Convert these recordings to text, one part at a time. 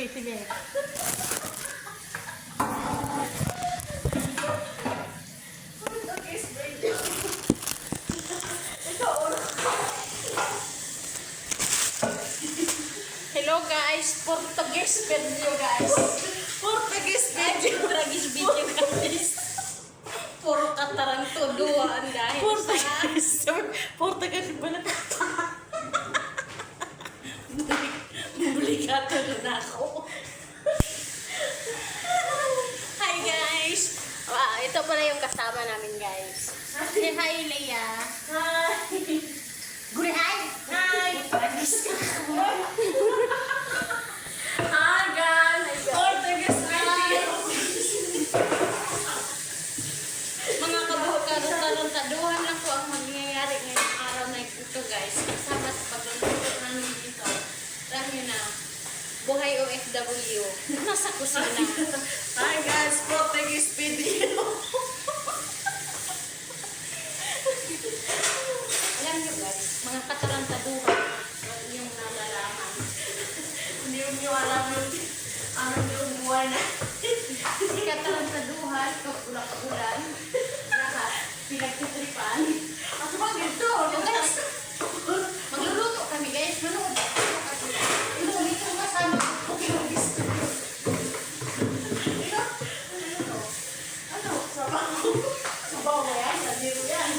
sige. Hello guys, Portuguese video guys. Portuguese video. Portuguese video guys. Puro katarantuduan guys. Portuguese pala. Buli ka na ako. Hi guys. Ito pala yung kasama namin guys. Say hi Leia. Hi. Guri hi. Hi. Hi guys. Portuguese video. Mga kabuhok-karontaduhan lang po ang mangyayari ngayong araw na ito guys. Kasama sa pagluluto namin dito. Alam nyo na, buhay OFW. Nasa kusina. Hi guys, Portuguese video. Alam nyo guys, mga katarantaduhan yung nalalaman. Hindi nyo alam yung buhay na. Katarantaduhan, kapula-kapulan, lahat, pinagtitripan. Ako ba ganito? Yung guys, magluluto kami guys. Manood. Ito kasama. Ano? Sabaw. Sabaw ba yan? Sadiro yan.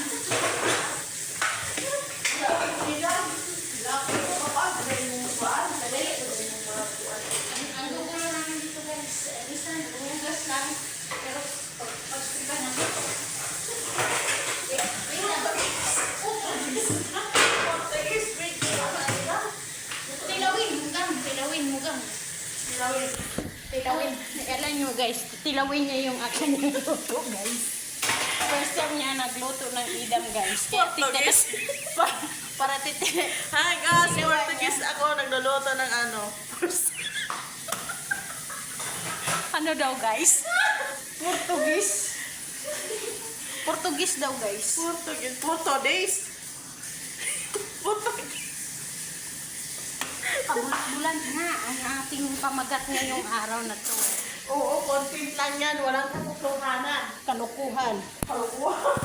Laki ko pa pa. Dali mo buwan. Dali mo buwan. Ang gugulo namin dito guys, isa umugas lang, pero pag-stripan natin. Wait lang. Portuguese video. Tilawin mo gang. Lawin. Tilawin. Alam nyo guys, tilawin niya yung aking luto guys. First time niya nagluto ng idam guys. Portuguese. Para titi. Hi guys, Portuguese ako. Nagluluto ng ano. Ano daw guys? Portuguese. Portuguese daw guys. Portuguese. Portuguese. Portuguese. Pabulan nga ang ating pamagat ngayong araw na to. Oo, content lang yan. Walang katotohanan. Kalukuhan. Kalukuhan.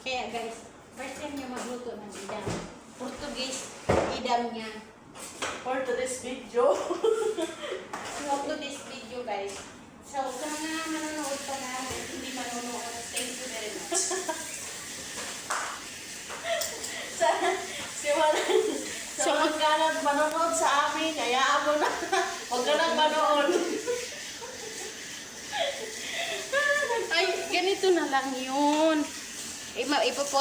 Kaya guys, first time niya magluto ng idam. Portuguese, idam niya. Portuguese video. Welcome to this video guys. So, sa mga manonood pa na, hindi manonood, thank you very much. So, magkanag manonood sa amin, hayaan mo na. Huwag ka nang manood. Ay, ganito na lang yun. Ipopost